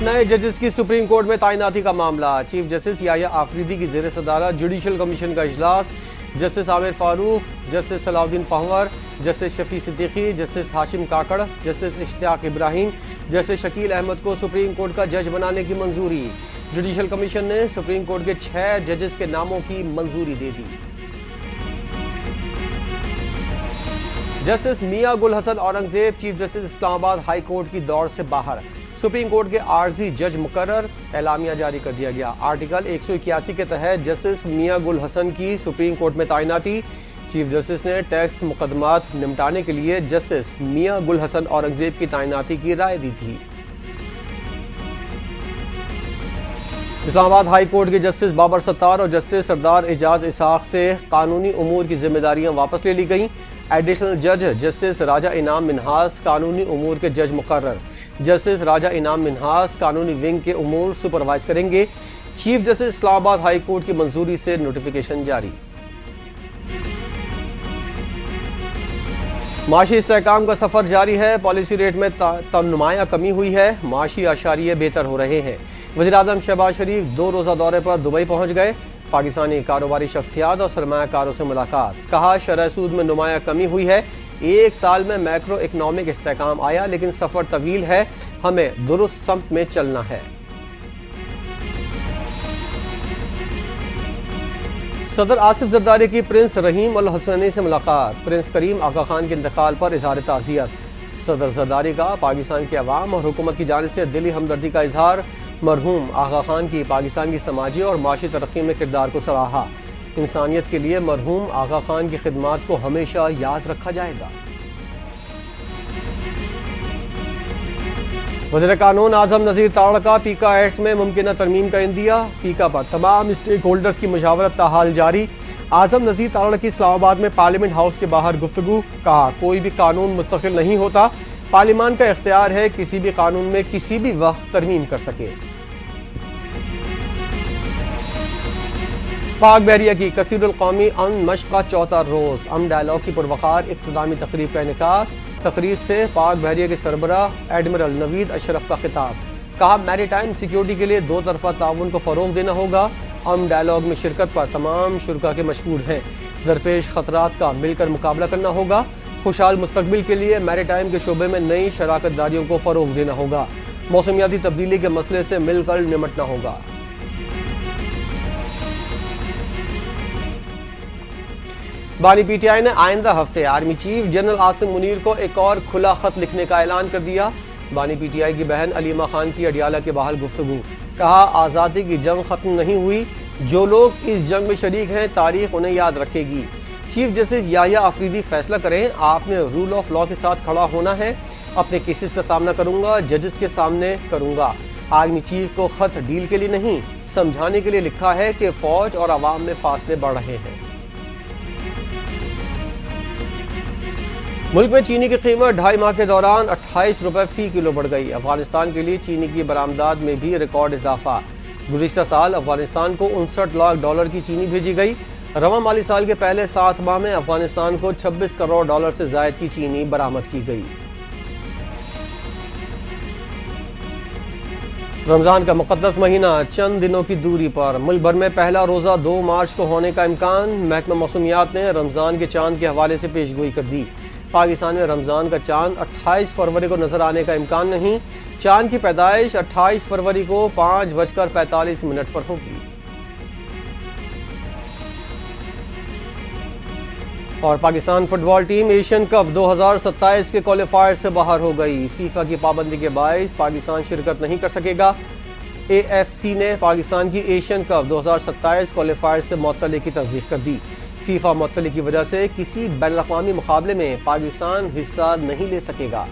نئے ججز کی سپریم کورٹ میں تعیناتی کا معاملہ۔ چیف جسٹس یحییٰ آفریدی کی زیر صدارت جوڈیشل کمیشن کا اجلاس۔ جسٹس عامر فاروق، جسٹس صلاح الدین پنور، جسٹس شفیع صدیقی، جسٹس ہاشم کاکڑ، جسٹس اشتیاق ابراہیم، جسٹس شکیل احمد کو سپریم کورٹ کا جج بنانے کی منظوری۔ جوڈیشل کمیشن نے سپریم کورٹ کے 6 ججز کے ناموں کی منظوری دے دی۔ جسٹس میاں گل حسن اورنگزیب چیف جسٹس اسلام آباد ہائی کورٹ کی دوڑ سے باہر۔ سپریم کورٹ کے عارضی جج مقرر، اعلامیہ جاری کر دیا گیا۔ آرٹیکل 181 کے تحت جسٹس میاں گل حسن کی سپریم کورٹ میں تعیناتی۔ چیف جسٹس نے ٹیکس مقدمات نمٹانے کے لیے جسٹس میاں گل حسن اورنگزیب کی تعیناتی کی رائے دی تھی۔ اسلام آباد ہائی کورٹ کے جسٹس بابر ستار اور جسٹس سردار اعجاز اسحاق سے قانونی امور کی ذمہ داریاں واپس لے لی گئیں۔ ایڈیشنل جج جسٹس راجہ انعام منہاس قانونی امور کے جج مقرر۔ جسٹس راجہ انعام منہاس قانونی ونگ کے امور سپروائز کریں گے۔ چیف جسٹس اسلام آباد ہائی کورٹ کی منظوری سے نوٹیفیکیشن جاری۔ معاشی استحکام کا سفر جاری ہے۔ پالیسی ریٹ میں نمایاں کمی ہوئی ہے۔ معاشی اشاریے بہتر ہو رہے ہیں۔ وزیراعظم شہباز شریف 2 روزہ دورے پر دبئی پہنچ گئے۔ پاکستانی کاروباری شخصیات اور سرمایہ کاروں سے ملاقات۔ کہا شرح سود میں نمایاں کمی ہوئی ہے۔ 1 سال میں میکرو اکنامک استحکام آیا، لیکن سفر طویل ہے، ہمیں درست سمت میں چلنا ہے۔ صدر آصف زرداری کی پرنس رحیم الحسینی سے ملاقات۔ پرنس کریم آغا خان کے انتقال پر اظہار تعزیت۔ صدر زرداری کا پاکستان کے عوام اور حکومت کی جانب سے دلی ہمدردی کا اظہار۔ مرحوم آغا خان کی پاکستان کی سماجی اور معاشی ترقی میں کردار کو سراہا۔ انسانیت کے لیے مرحوم آغا خان کی خدمات کو ہمیشہ یاد رکھا جائے گا۔ وزیر قانون اعظم نذیر تارڑ کا پیکا ایکٹ میں ممکنہ ترمیم کا عندیہ۔ پیکا پر تمام اسٹیک ہولڈرز کی مشاورت تاحال جاری۔ اعظم نذیر تارڑ کی اسلام آباد میں پارلیمنٹ ہاؤس کے باہر گفتگو۔ کہا کوئی بھی قانون مستقل نہیں ہوتا، پارلیمان کا اختیار ہے کسی بھی قانون میں کسی بھی وقت ترمیم کر سکے۔ پاک بحریہ کی کثیر القومی امن مشق کا 4تھا روز۔ امن ڈائیلاگ کی پروقار اختتامی تقریب کا انعقاد۔ تقریب سے پاک بحریہ کے سربراہ ایڈمرل نوید اشرف کا خطاب۔ کہا میری ٹائم سیکیورٹی کے لیے 2 طرفہ تعاون کو فروغ دینا ہوگا۔ امن ڈائیلاگ میں شرکت پر تمام شرکاء کے مشکور ہیں۔ درپیش خطرات کا مل کر مقابلہ کرنا ہوگا۔ خوشحال مستقبل کے لیے میری ٹائم کے شعبے میں نئی شراکت داریوں کو فروغ دینا ہوگا۔ موسمیاتی تبدیلی کے مسئلے سے مل کر نمٹنا ہوگا۔ بانی پی ٹی آئی نے آئندہ ہفتے army chief general Asim Munir کو ایک اور کھلا خط لکھنے کا اعلان کر دیا۔ بانی پی ٹی آئی کی بہن علیمہ خان کی اڈیالہ کے باہر گفتگو۔ کہا آزادی کی جنگ ختم نہیں ہوئی، جو لوگ اس جنگ میں شریک ہیں تاریخ انہیں یاد رکھے گی۔ چیف جسٹس یحییٰ آفریدی فیصلہ کریں، آپ نے رول آف لاء کے ساتھ کھڑا ہونا ہے۔ اپنے کیسز کا سامنا کروں گا، ججز کے سامنے کروں گا۔ آرمی چیف کو خط ڈیل کے لیے نہیں، سمجھانے کے لیے لکھا ہے کہ فوج اور عوام میں فاصلے بڑھ رہے ہیں۔ ملک میں چینی کی قیمت 2.5 ماہ کے دوران 28 روپے فی کلو بڑھ گئی۔ افغانستان کے لیے چینی کی برآمدات میں بھی ریکارڈ اضافہ۔ گزشتہ سال افغانستان کو 59 لاکھ ڈالر کی چینی بھیجی گئی۔ رواں مالی سال کے پہلے 7 ماہ میں افغانستان کو 26 کروڑ ڈالر سے زائد کی چینی برآمد کی گئی۔ رمضان کا مقدس مہینہ چند دنوں کی دوری پر۔ ملک بھر میں پہلا روزہ 2 مارچ کو ہونے کا امکان۔ محکمہ موسمیات نے رمضان کے چاند کے حوالے سے پیشگوئی کر دی۔ پاکستان میں رمضان کا چاند 28 فروری کو نظر آنے کا امکان نہیں۔ چاند کی پیدائش 28 فروری کو 5:45 پر ہوگی۔ اور پاکستان فٹ بال ٹیم ایشین کپ 2027 کے کوالیفائر سے باہر ہو گئی۔ فیفا کی پابندی کے باعث پاکستان شرکت نہیں کر سکے گا۔ اے ایف سی نے پاکستان کی ایشین کپ 2027 کوالیفائر سے معطلی کی تصدیق کر دی۔ فیفا معطلی کی وجہ سے کسی بین الاقوامی مقابلے میں پاکستان حصہ نہیں لے سکے گا۔